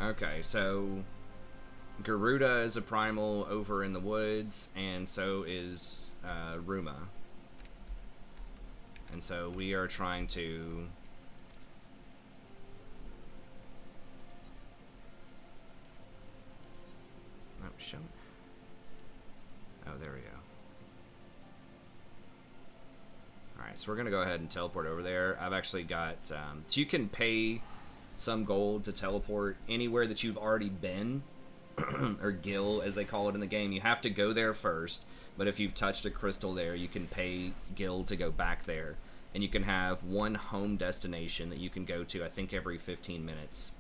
Okay, so Garuda is a primal over in the woods, and so is Ruma. And so we are trying to... Oh, show me. Oh, there we go. Alright, so we're going to go ahead and teleport over there. I've actually got... so you can pay some gold to teleport anywhere that you've already been, or gil as they call it in the game. You have to go there first, but if you've touched a crystal there, you can pay gil to go back there, and you can have one home destination that you can go to, I think, every 15 minutes.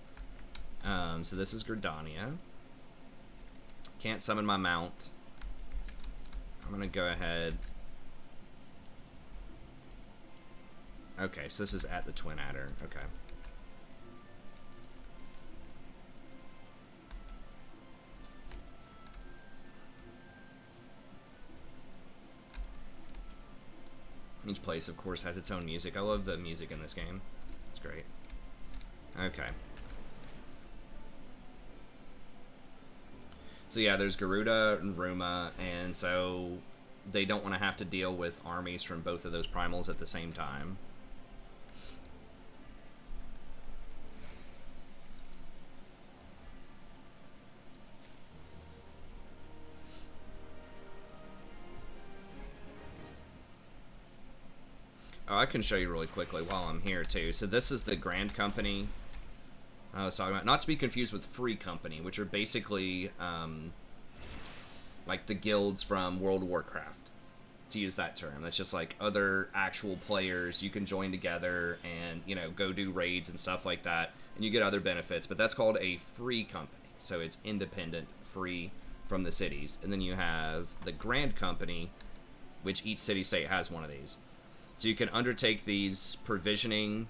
So this is Gridania. Can't summon my mount. I'm gonna go ahead. Okay, so this is at the Twin Adder. Okay. Each place, of course, has its own music. I love the music in this game. It's great. Okay. So yeah, there's Garuda and Ruma, and so they don't want to have to deal with armies from both of those primals at the same time. Oh, I can show you really quickly while I'm here, too. So this is the Grand Company I was talking about. Not to be confused with Free Company, which are basically like the guilds from World of Warcraft, to use that term. That's just like other actual players you can join together and, you know, go do raids and stuff like that, and you get other benefits. But that's called a Free Company. So it's independent, free from the cities. And then you have the Grand Company, which each city-state has one of these. So you can undertake these provisioning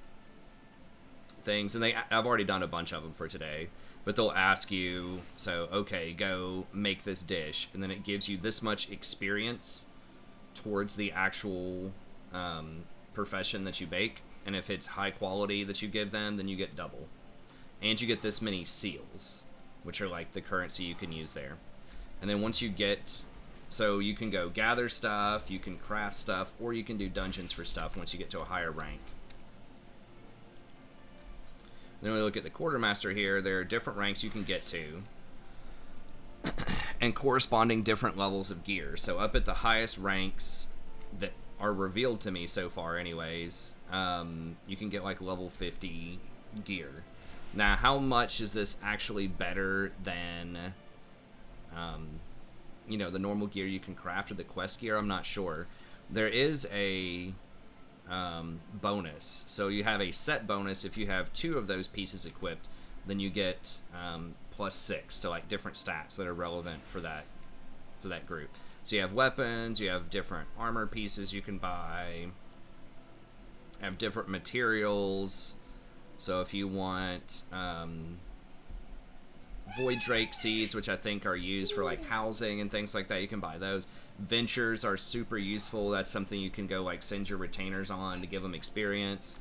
things, and I've already done a bunch of them for today, but they'll ask you, so, okay, go make this dish, and then it gives you this much experience towards the actual profession that you bake, and if it's high quality that you give them, then you get double. And you get this many seals, which are like the currency you can use there. And then once you get... So you can go gather stuff, you can craft stuff, or you can do dungeons for stuff once you get to a higher rank. Then we look at the Quartermaster here. There are different ranks you can get to, and corresponding different levels of gear. So up at the highest ranks that are revealed to me so far anyways, you can get like level 50 gear. Now, how much is this actually better than... you know, the normal gear you can craft or the quest gear? I'm not sure. there is a bonus. So you have a set bonus if you have 2 of those pieces equipped. Then you get +6 to like different stats that are relevant for that group. So you have weapons, you have different armor pieces you can buy, have different materials. So if you want Void Drake seeds, which I think are used for like housing and things like that, you can buy those. Ventures are super useful. That's something you can go like send your retainers on to give them experience.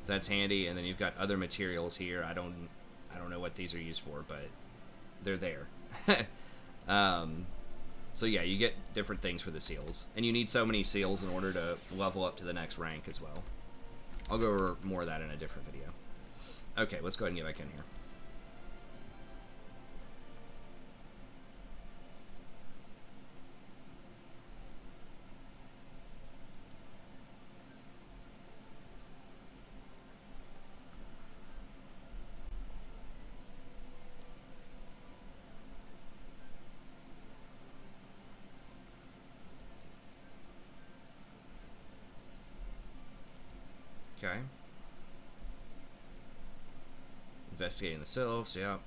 So that's handy. And then you've got other materials here. I don't know what these are used for, but they're there. So yeah, you get different things for the seals, and you need so many seals in order to level up to the next rank as well. I'll go over more of that in a different video. Okay, let's go ahead and get back in here. Okay. Investigating the sylphs, yeah.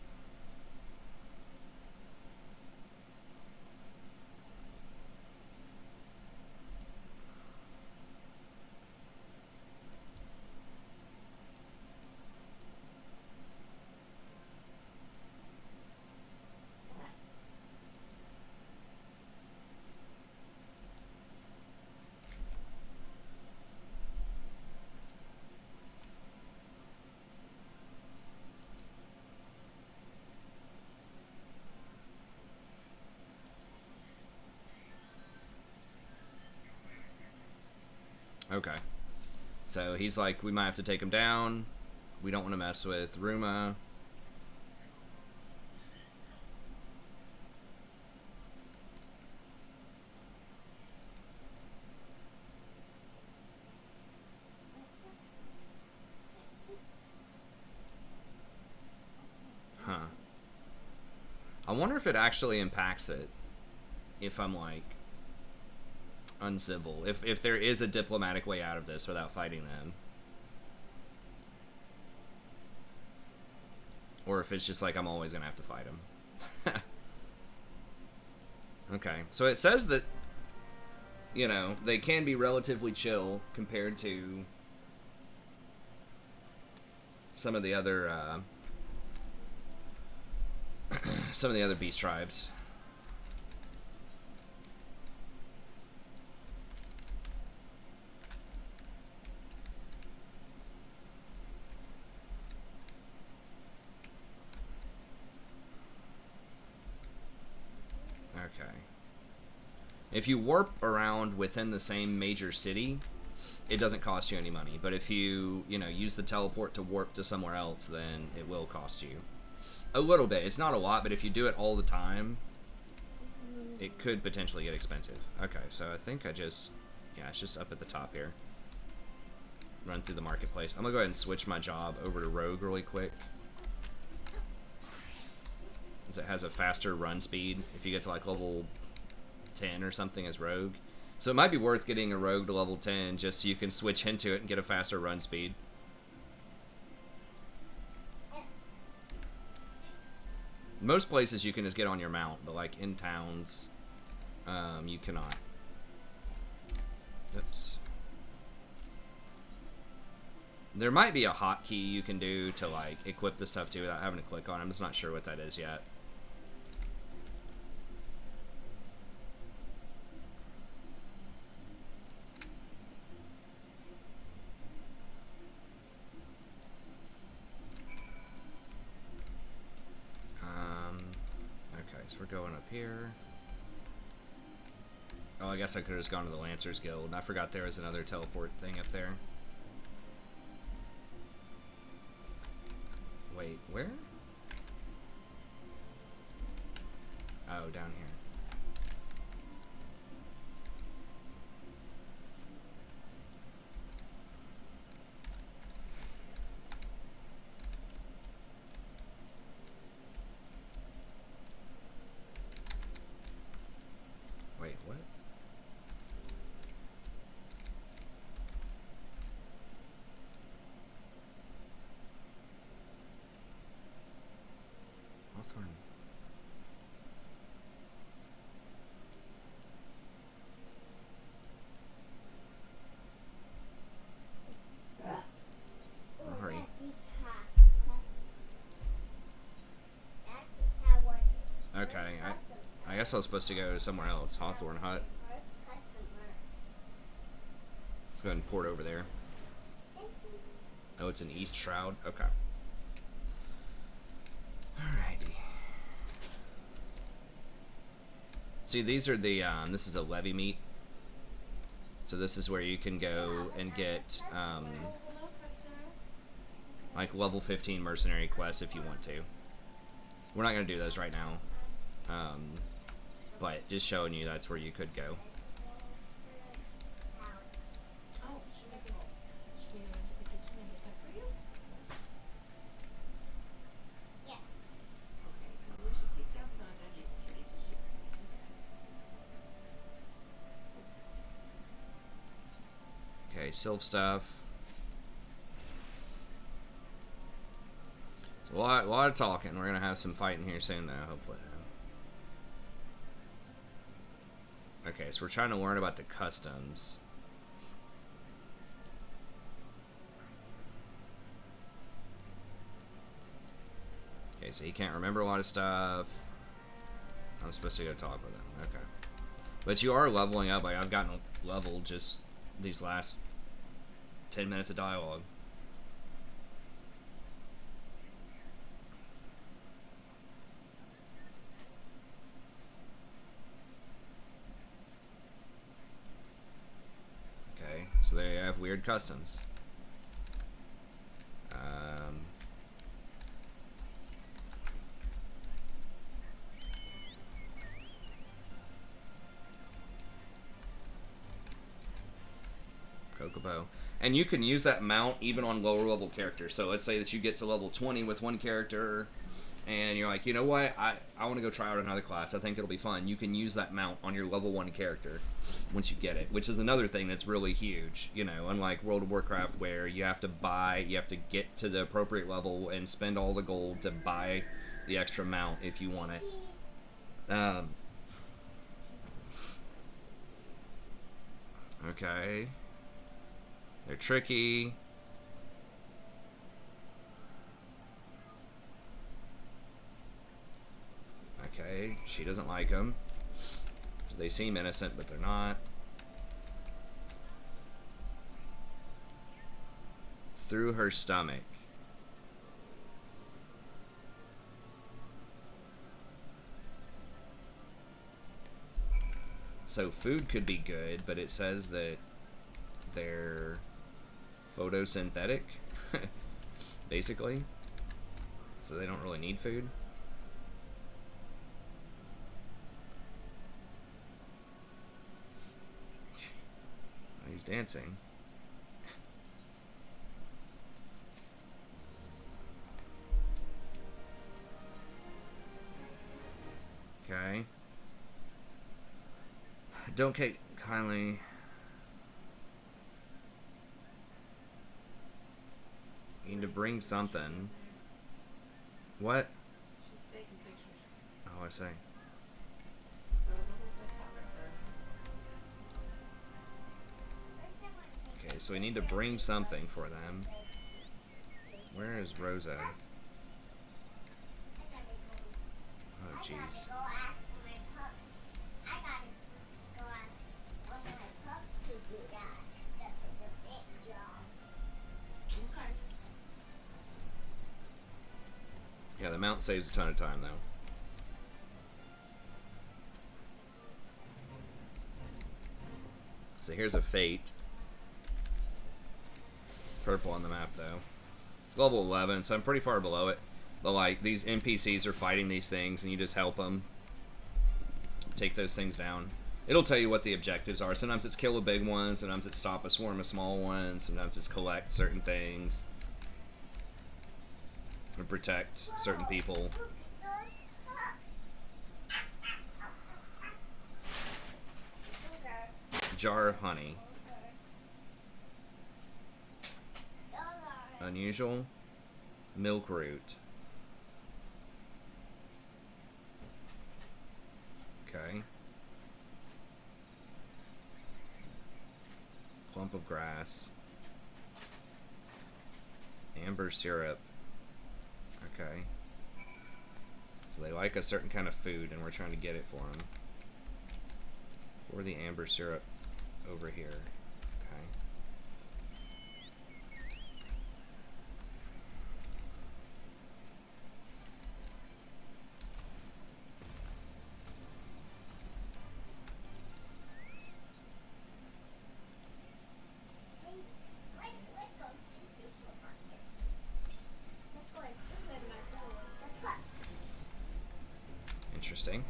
Okay. So he's like, we might have to take him down. We don't want to mess with Ruma. Huh. I wonder if it actually impacts it. If I'm like uncivil, if there is a diplomatic way out of this without fighting them, or if it's just like I'm always gonna have to fight them. Okay, so it says that, you know, they can be relatively chill compared to some of the other beast tribes. Okay. If you warp around within the same major city, it doesn't cost you any money. But if you, use the teleport to warp to somewhere else, then it will cost you a little bit. It's not a lot, but if you do it all the time, it could potentially get expensive. Okay, so I think it's just up at the top here. Run through the marketplace. I'm gonna go ahead and switch my job over to Rogue really quick, because it has a faster run speed if you get to like level 10 or something as Rogue. So it might be worth getting a Rogue to level 10 just so you can switch into it and get a faster run speed. Most places you can just get on your mount, but like in towns, you cannot. Oops. There might be a hotkey you can do to like equip the stuff too without having to click on it. I'm just not sure what that is yet. Okay, so we're going up here. Oh, I guess I could have just gone to the Lancers Guild. And I forgot there was another teleport thing up there. Wait, where? Oh, down here. Wait, what? I guess I was supposed to go somewhere else. Hawthorne Hut. Let's go ahead and port over there. Oh, it's an East Shroud? Okay. Alrighty. See, these are the, this is a levy meet. So this is where you can go and get, like, level 15 mercenary quests if you want to. We're not going to do those right now. But just showing you that's where you could go. Okay, Sylph stuff. It's a lot of talking. We're gonna have some fighting here soon, though. Hopefully. Okay, so we're trying to learn about the customs. Okay, so he can't remember a lot of stuff. I'm supposed to go talk with him. Okay, but you are leveling up. Like, I've gotten leveled just these last 10 minutes of dialogue. Okay, so they have weird customs. Kokobo. And you can use that mount even on lower level characters. So let's say that you get to level 20 with one character and you're like, you know what, I want to go try out another class. I think it'll be fun. You can use that mount on your level 1 character once you get it, which is another thing that's really huge. You know, unlike World of Warcraft where you have to get to the appropriate level and spend all the gold to buy the extra mount if you want it. Okay. They're tricky. Okay, she doesn't like them. They seem innocent, but they're not. Through her stomach. So food could be good, but it says that they're photosynthetic, basically. So they don't really need food. Oh, he's dancing. Okay. Don't take kindly. You need to bring something. What? She's taking pictures. Oh, I see. Okay, so we need to bring something for them. Where is Rosa? Oh, jeez. Yeah, the mount saves a ton of time, though. So here's a Fate. Purple on the map, though. It's level 11, so I'm pretty far below it. But, like, these NPCs are fighting these things, and you just help them take those things down. It'll tell you what the objectives are. Sometimes it's kill a big one, sometimes it's stop a swarm of small ones, sometimes it's collect certain things. Or protect certain people. Jar of honey. Unusual. Milk root. Okay. Clump of grass. Amber syrup. Okay. So So they like a certain kind of food, and we're trying to get it for them. Pour the amber syrup over here. Okay. Let's go to the supermarket. Let's go to the supermarket with the pups. Interesting.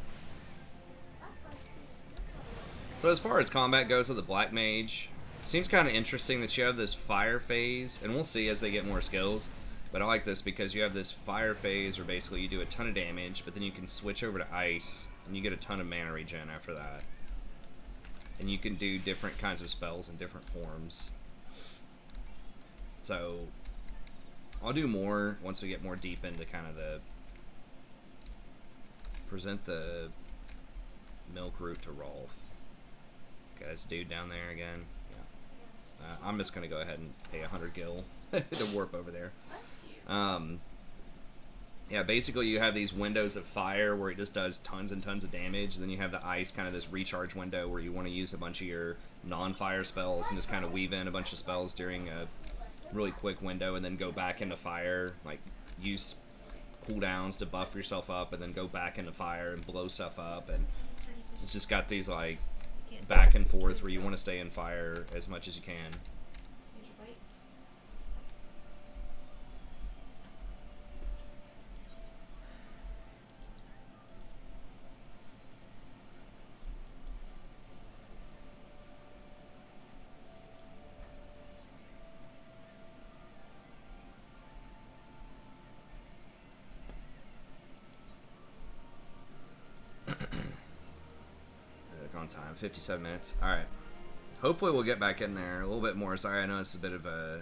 Let's go to the supermarket. So as far as combat goes with the Black Mage, seems kind of interesting that you have this fire phase, and we'll see as they get more skills, but I like this because you have this fire phase where basically you do a ton of damage, but then you can switch over to ice, and you get a ton of mana regen after that. And you can do different kinds of spells in different forms. So, I'll do more once we get more deep into kind of the... Present the milk root to Rolf. Okay, this dude down there again. Yeah. I'm just going to go ahead and pay 100 gil to warp over there. Yeah, basically you have these windows of fire where it just does tons and tons of damage. And then you have the ice, kind of this recharge window where you want to use a bunch of your non-fire spells and just kind of weave in a bunch of spells during a really quick window, and then go back into fire, like use cooldowns to buff yourself up, and then go back into fire and blow stuff up. And it's just got these like back and forth where you want to stay in fire as much as you can. Here's your bite. On time, 57 minutes. All right. Hopefully we'll get back in there a little bit more. Sorry, I know it's a bit of a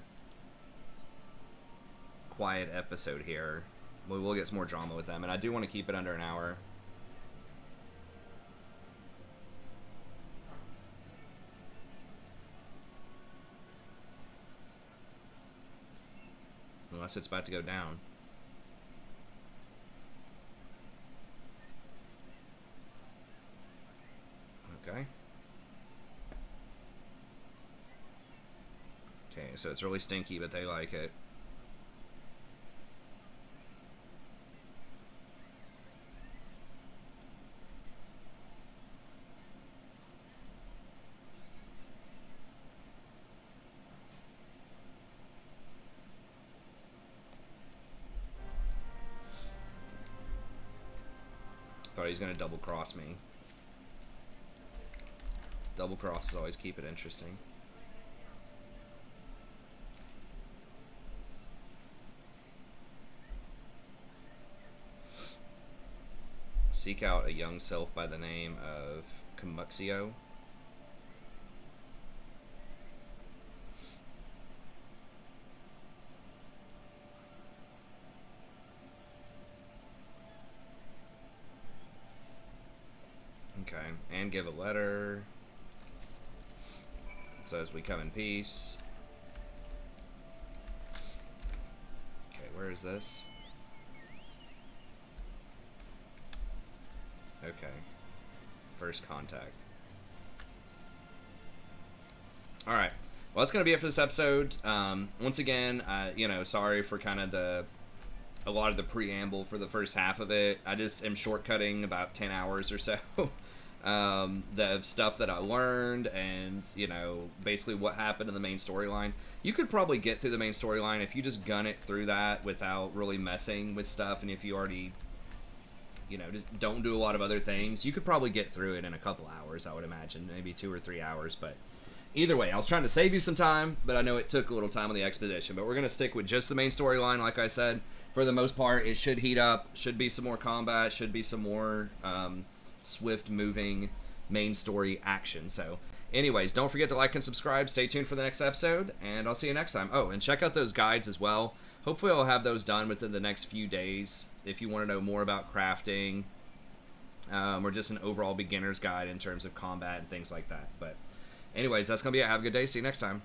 quiet episode here. We will get some more drama with them, and I do want to keep it under an hour. Unless it's about to go down. Okay. Okay, so it's really stinky, but they like it. Thought he was gonna double cross me. Double crosses always keep it interesting. Seek out a young sylph by the name of Camuxio. Okay, and give a letter. It says we come in peace. Okay, where is this? Okay. First contact. Alright. Well, that's going to be it for this episode. Once again, sorry for kind of a lot of the preamble for the first half of it. I just am shortcutting about 10 hours or so. The stuff that I learned and, basically what happened in the main storyline. You could probably get through the main storyline if you just gun it through that without really messing with stuff, and if you already, just don't do a lot of other things. You could probably get through it in a couple hours, I would imagine. Maybe 2 or 3 hours, but either way, I was trying to save you some time, but I know it took a little time on the expedition. But we're going to stick with just the main storyline, like I said. For the most part, it should heat up, should be some more combat, should be some more swift-moving main story action. So, anyways, don't forget to like and subscribe. Stay tuned for the next episode, and I'll see you next time. Oh, and check out those guides as well. Hopefully I'll have those done within the next few days if you want to know more about crafting, or just an overall beginner's guide in terms of combat and things like that. But anyways, that's going to be it. Have a good day. See you next time.